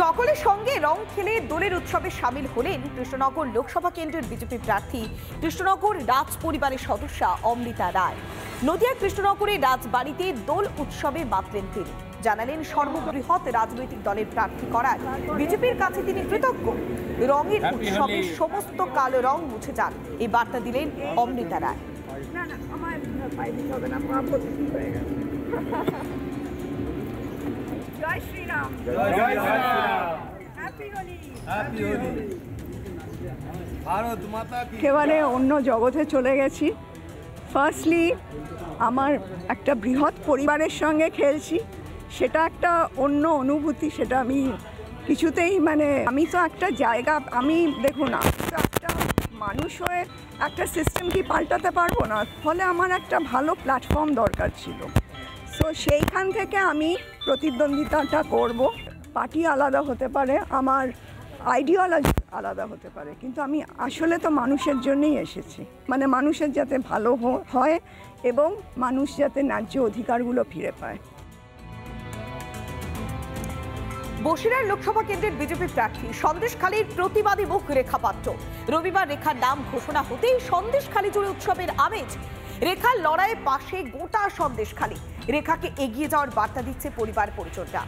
সকলের সঙ্গে রং খেলে দোলের উৎসবে সামিল হলেন কৃষ্ণনগর লোকসভা কেন্দ্রের বিজেপি প্রার্থী কৃষ্ণনগর রাজ পরিবারের সদস্যা অমৃতা রায়। নদিয়ার কৃষ্ণনগরের রাজবাড়িতে দোল উৎসবে মাতলেন তিনি। জানালেন সর্ববৃহৎ রাজনৈতিক দলের প্রার্থী করার বিজেপির কাছে তিনি কৃতজ্ঞ। রঙের উৎসবে সমস্ত কালো রং মুছে যান, এই বার্তা দিলেন অমৃতা রায়। জয় শ্রীরাম, ভারত মাতা কি। একেবারে অন্য জগতে চলে গেছি। ফার্স্টলি আমার একটা বৃহৎ পরিবারের সঙ্গে খেলছি, সেটা একটা অন্য অনুভূতি। সেটা আমি কিছুতেই আমি তো একটা জায়গা, দেখুন, আমি তো একটা মানুষ হয়ে একটা সিস্টেম কি পাল্টাতে পারবো না, ফলে আমার একটা ভালো প্ল্যাটফর্ম দরকার ছিল। সো সেইখান থেকে আমি প্রতিদ্বন্দ্বিতাটা করব। পার্টি আলাদা হতে পারে, আমার আইডিওলজি আলাদা হতে পারে, কিন্তু আমি আসলে তো মানুষের জন্যই এসেছি। মানুষের যাতে ভালো হয় এবং মানুষ যাতে ন্যায্য অধিকারগুলো ফিরে পায়। বসিরহাট লোকসভা কেন্দ্রের বিজেপি প্রার্থী সন্দেশখালীর প্রতিবাদী মুখ রেখা পাত্র। রবিবার রেখার নাম ঘোষণা হতেই সন্দেশখালী জুড়ে উৎসবের আমেজ। রেখার লড়াইয়ের পাশে গোটা সন্দেশখালী। রেখাকে এগিয়ে যাওয়ার বার্তা দিচ্ছে পরিবার পরিজনরা।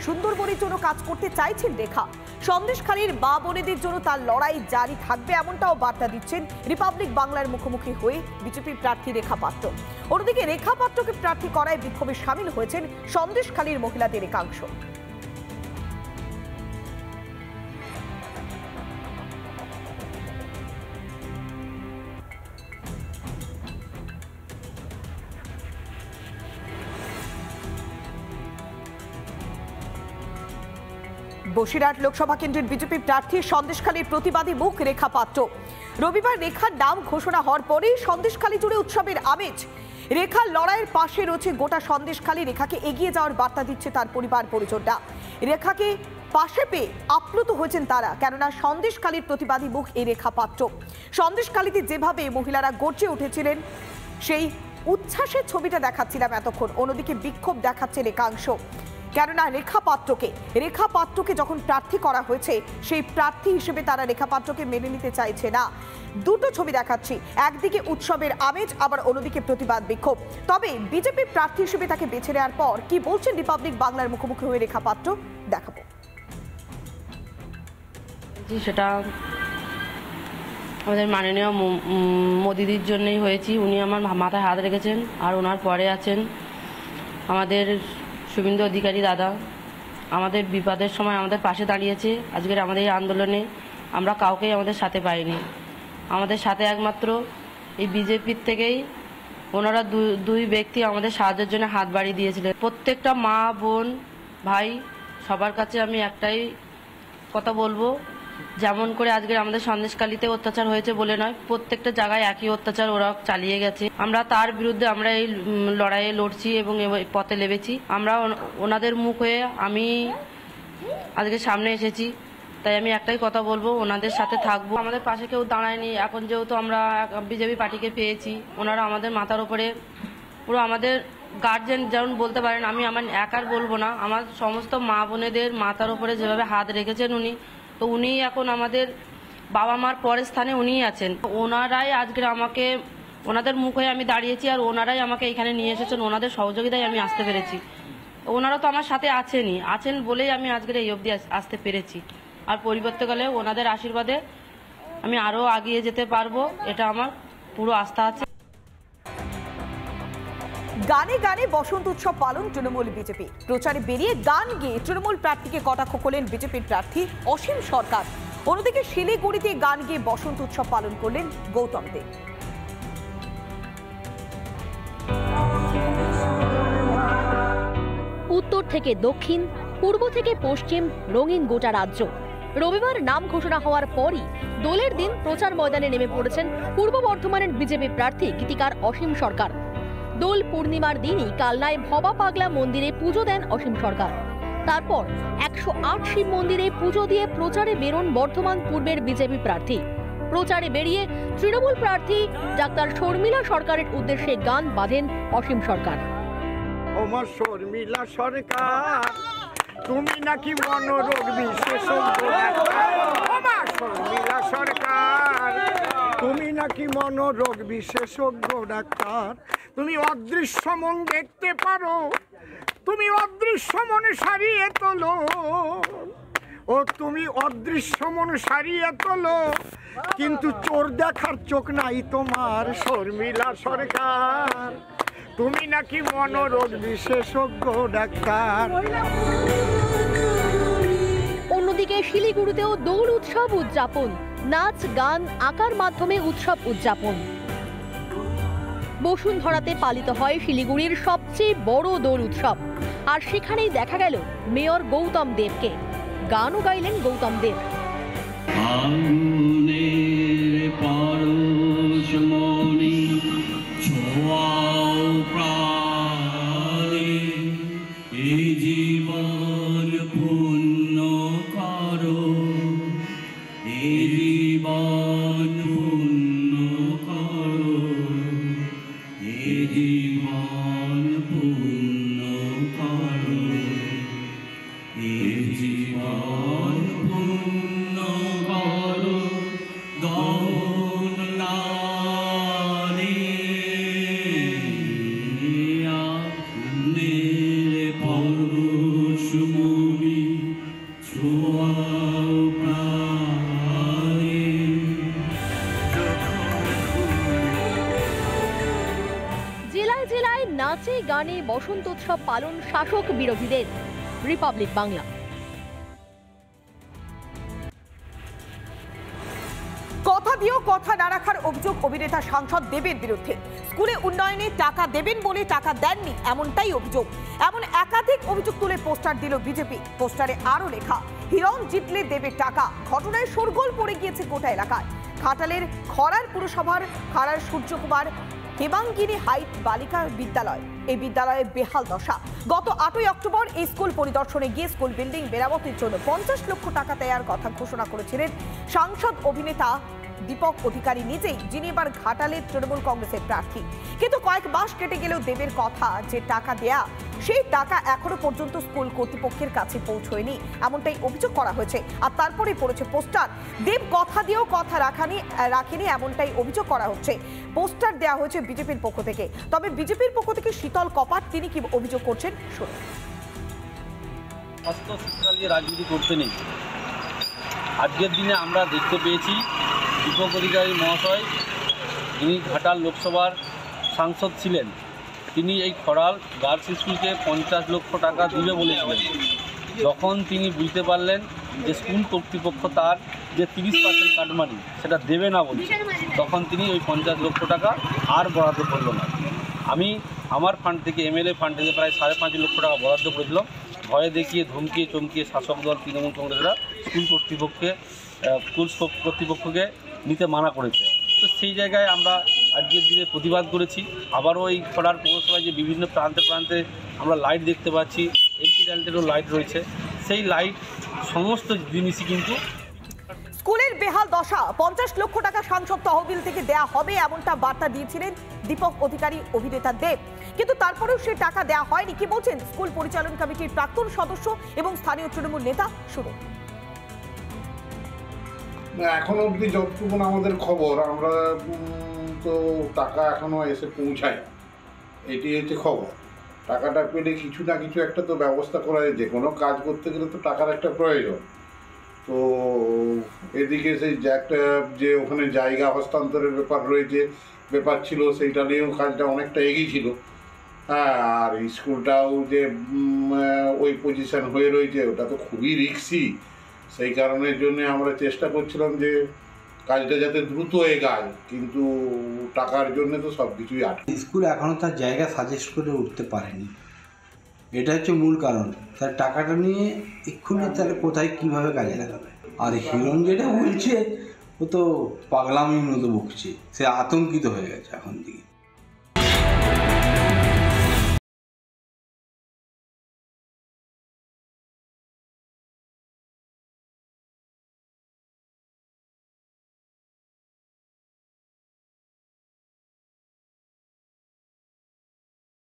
সুন্দরবনের জন্য কাজ করতে চাইছেন রেখা। সন্দেশখালীর মা বোনেদের জন্য তার লড়াই জারি থাকবে, এমনটাও বার্তা দিচ্ছেন রিপাবলিক বাংলার মুখোমুখি হয়ে বিজেপি প্রার্থী রেখা পাত্র। অন্যদিকে রেখা পাত্রকে প্রার্থী করায় বিক্ষোভে সামিল হয়েছেন সন্দেশখালীর মহিলাদের একাংশ। বসিরহাট লোকসভা কেন্দ্রের বিজেপি প্রার্থী সন্দেশখালীর প্রতিবাদী মুখ রেখা পাত্র। রবিবার রেখার নাম ঘোষণা হওয়ার পরেই সন্দেশখালী জুড়ে উৎসবের আমেজ। রেখার লড়াইয়ের পাশে রয়েছে গোটা সন্দেশখালী। রেখাকে এগিয়ে যাওয়ার বার্তা দিচ্ছে তার পরিবার পরিজনরা। রেখাকে পাশে পেয়ে আপ্লুত হয়েছেন তারা, কেননা সন্দেশখালীর প্রতিবাদী মুখ এই রেখা পাত্র। সন্দেশখালীতে যেভাবে মহিলারা গর্জে উঠেছিলেন, সেই উচ্ছ্বাসের ছবিটা দেখাচ্ছিলাম এতক্ষণ। অন্যদিকে বিক্ষোভ দেখাচ্ছেন একাংশ, কেননা রেখা পাত্রকে যখন প্রার্থী করা হয়েছে, সেই প্রার্থী হিসেবে তারা রেখা পাত্রকে মেনে নিতে চাইছে না। দুটো ছবি দেখাচ্ছি, একদিকে উৎসবের আমেজ, আবার অন্যদিকে প্রতিবাদ বিক্ষোভ। তবে বিজেপি প্রার্থী হিসেবে তাকে বেছে নেওয়ার পর কি বলছেন রিপাবলিক বাংলার মুখোমুখি হয়ে রেখা পাত্র, দেখাবো। সেটা আমাদের মাননীয় মোদিদির জন্যই হয়েছি। উনি আমার মাথায় হাত রেখেছেন, আর ওনার পরে আছেন আমাদের শুভেন্দু অধিকারী দাদা। আমাদের বিপদের সময় আমাদের পাশে দাঁড়িয়েছে। আজকের আমাদের এই আন্দোলনে আমরা কাউকেই আমাদের সাথে পাইনি। আমাদের সাথে একমাত্র এই বিজেপির থেকেই ওনারা দুই ব্যক্তি আমাদের সাহায্যের জন্য হাত বাড়িয়ে দিয়েছিলেন। প্রত্যেকটা মা বোন ভাই সবার কাছে আমি একটাই কথা বলবো, যেমন করে আজকের আমাদের সন্দেশখালীতে অত্যাচার হয়েছে বলে নয়, প্রত্যেকটা জায়গায় একই অত্যাচার ওরা চালিয়ে গেছে। আমরা তার বিরুদ্ধে আমরা এই লড়াইয়ে লড়ছি এবং পথে লেবেছি। আমরা ওনাদের মুখ হয়ে আমি আজকে সামনে এসেছি, তাই আমি একটাই কথা বলবো, ওনাদের সাথে থাকবো। আমাদের পাশে কেউ দাঁড়ায়নি। এখন যেহেতু আমরা বিজেপি পার্টিকে পেয়েছি, ওনারা আমাদের মাথার উপরে পুরো আমাদের গার্জেন যেমন বলতে পারেন, আমি আমার একার বলবো না, আমার সমস্ত মা বোনেদের মাথার উপরে যেভাবে হাত রেখেছেন উনি, তো উনি এখন আমাদের বাবা মার পরের স্থানে উনিই আছেন। ওনারাই আজকে আমাকে, ওনাদের মুখ হয়ে আমি দাঁড়িয়েছি, আর ওনারাই আমাকে এখানে নিয়ে এসেছেন। ওনাদের সহযোগিতায় আমি আসতে পেরেছি। ওনারা তো আমার সাথে আছেন বলেই আমি আজকের এই অবধি আসতে পেরেছি। আর পরিবর্তকালে ওনাদের আশীর্বাদে আমি আরও এগিয়ে যেতে পারবো, এটা আমার পুরো আস্থা আছে। গানে গানে বসন্ত উৎসব পালন তৃণমূল বিজেপি। প্রচারে বেরিয়ে গান গেয়ে তৃণমূল প্রার্থীকে কটাক্ষ করলেন বিজেপির প্রার্থী অসীম সরকার। অন্যদিকে শিলিগুড়িতে গান গেয়ে বসন্ত উৎসব পালন করলেন গৌতম দেব। উত্তর থেকে দক্ষিণ, পূর্ব থেকে পশ্চিম, রঙিন গোটা রাজ্য। রবিবার নাম ঘোষণা হওয়ার পরই দোলের দিন প্রচার ময়দানে নেমে পড়েছেন পূর্ব বর্ধমানের বিজেপি প্রার্থী গীতিকার অসীম সরকার। দোল পূর্ণিমার দিনই কালনায় ভবা পাগলা মন্দিরে পুজো দেন অসীম সরকার। তারপর 108 শিব মন্দিরে পুজো দিয়ে প্রচারে বেরোন বর্ধমান পূর্বের বিজেপি প্রার্থী। প্রচারে বেরিয়ে তৃণমূল প্রার্থী ডাক্তার শর্মিলা সরকারের উদ্দেশ্যে গান বাঁধেন অসীম সরকার। শর্মিলা সরকার তুমি নাকি মনোরোগ বিশেষজ্ঞ ডাক্তার। ওমা শর্মিলা সরকার, তুমি নাকি মনোরোগ বিশেষজ্ঞ ডাক্তার। তুমি অদৃশ্য মন দেখতে পারো, তুমি অদৃশ্য মন সারিয়ে তোলো। ও তুমি অদৃশ্য মন সারিয়ে তোলো, কিন্তু চোর দেখার চোখ নাই তোমার শর্মিলা সরকার। তুমি নাকি মনোরোগ বিশেষজ্ঞ ডাক্তার। অন্যদিকে শিলিগুড়িতেও দোল উৎসব উদযাপন, নাচ গান আঁকার মাধ্যমে উৎসব উদযাপন। বসুন্ধরাতে পালিত হয় শিলিগুড়ির সবচেয়ে বড় দোল উৎসব, আর সেখানেই দেখা গেল মেয়র গৌতম দেবকে। গানও গাইলেন গৌতম দেব। জীবন পূর্ণ করো, জীবন পূর্ণ করো, জীবন পূর্ণ করো, জীবন পূর্ণ করো। গৌণ নারী পরশুমণি ছোঁয়া প্রাণে। জেলায় জেলায় নাচে গানে বসন্তোৎসব পালন শাসক বিরোধীদের। রিপাবলিক বাংলা। কথা দিয়েও কথা না রাখার অভিযোগ অভিনেতা সাংসদ দেবের বিরুদ্ধে। স্কুলে উন্নয়নে টাকা দেবেন বলে টাকা দেননি, এমনটাই অভিযোগ। এমন একাধিক অভিযোগ তুলে পোস্টার দিল বিজেপি। পোস্টারে আরো লেখা, হিরণ জিতলে দেবে টাকা। ঘটনায় শোরগোল পড়ে গিয়েছে গোটা এলাকায়। ঘাটালের খড়ার পুরসভার খাড়ার সূর্যকুমার হেমাঙ্গিনী হাইট বালিকা বিদ্যালয়, এই বিদ্যালয়ে বেহাল দশা। গত 8ই অক্টোবর এই স্কুল পরিদর্শনে গিয়ে স্কুল বিল্ডিং মেরামতির জন্য 50 লক্ষ টাকা দেওয়ার কথা ঘোষণা করেছিলেন সাংসদ অভিনেতা দীপক অধিকারী নিজেই, যিনি এবার ঘাটালের তৃণমূল কংগ্রেসের প্রার্থী। কিন্তু কয়েক মাস কেটে গেলেও দেবের কথা যে টাকা দেয়া, সেই টাকা এখনো পর্যন্ত স্কুল কর্তৃপক্ষের কাছে পৌঁছয়নি, এমনটাই অভিযোগ করা হয়েছে। আর তারপরে পড়েছে পোস্টার, দেব কথা দিয়েও কথা রাখেনি, এমনটাই অভিযোগ করা হচ্ছে। পোস্টার দেওয়া হয়েছে বিজেপির পক্ষ থেকে। তবে বিজেপির পক্ষ থেকে শীতল কপাট, তিনি কি অভিযোগ করছেন শুনুন। স্বাস্থ্য শিক্ষা নিয়ে রাজনীতি করতে নেই। আজকের দিনে আমরা দেখতে পেয়েছি দীপক অধিকারী মহাশয়, যিনি ঘাটাল লোকসভার সাংসদ ছিলেন, তিনি এই খড়াল গার্লস স্কুলকে 50 লক্ষ টাকা দিবে বলেছিলেন। যখন তিনি বুঝতে পারলেন যে স্কুল কর্তৃপক্ষ তার যে 30% কাটমানি সেটা দেবে না বলছে, তখন তিনি ওই 50 লক্ষ টাকা আর বরাদ্দ করল না। আমি আমার ফান্ড থেকে, এমএলএ ফান্ড থেকে প্রায় 5.5 লক্ষ টাকা বরাদ্দ করেছিলাম। ভয়ে দেখিয়ে, ধমকিয়ে চমকিয়ে শাসক দল তৃণমূল কংগ্রেসরা স্কুল কর্তৃপক্ষকে নিতে মানা করেছে। তো সেই জায়গায় আমরা আজকের দিনে প্রতিবাদ করেছি। আবারও এই খড়ার পৌরসভায় যে বিভিন্ন প্রান্তে প্রান্তে আমরা লাইট দেখতে পাচ্ছি, এমপি লাইটেরও লাইট রয়েছে, সেই লাইট সমস্ত জিনিসই কিন্তু স্কুলের বেহাল দশা। 50 লক্ষ টাকা সাংসদ তহবিল থেকে দেয়া হবে, এমনটা বার্তা দিয়েছিলেন দীপক অধিকারী অভিনেতা দেব। কিন্তু তারপরেও সে টাকা দেয়া হয়নি। কি বলছেন স্কুল পরিচালন কমিটির প্রাক্তন সদস্য এবং স্থানীয় তৃণমূল নেতা, শুনুন। এখন অবধি যতটুকু আমাদের খবর, আমরা তো টাকা এখনো এসে পৌঁছায়, এটি হচ্ছে খবর। টাকাটা পেলে কিছু না কিছু একটা তো ব্যবস্থা করা যায়। যে কোনো কাজ করতে গেলে তো টাকার একটা প্রয়োজন। তো এদিকে সেই একটা যে ওখানে জায়গা হস্তান্তরের ব্যাপার ছিল, সেইটা নিয়েও কাজটা অনেকটা এগিয়ে ছিল। হ্যাঁ, আর স্কুলটাও যে ওই পজিশন হয়ে রয়েছে, ওটা তো খুবই রিস্কি। সেই কারণের জন্য আমরা চেষ্টা করছিলাম যে কাজটা যাতে দ্রুত এগায়, কিন্তু টাকার জন্য তো সব কিছুই আটকে। স্কুল এখনও তার জায়গা সাজেস্ট করে উঠতে পারেনি, এটা হচ্ছে মূল কারণ। তার টাকাটা নিয়ে এক্ষুনি তাহলে কোথায় কীভাবে কাজে লাগাবে। আর হিরণ যেটা বলছে, ও তো পাগলামির মতো বকছে, সে আতঙ্কিত হয়ে গেছে এখন থেকে।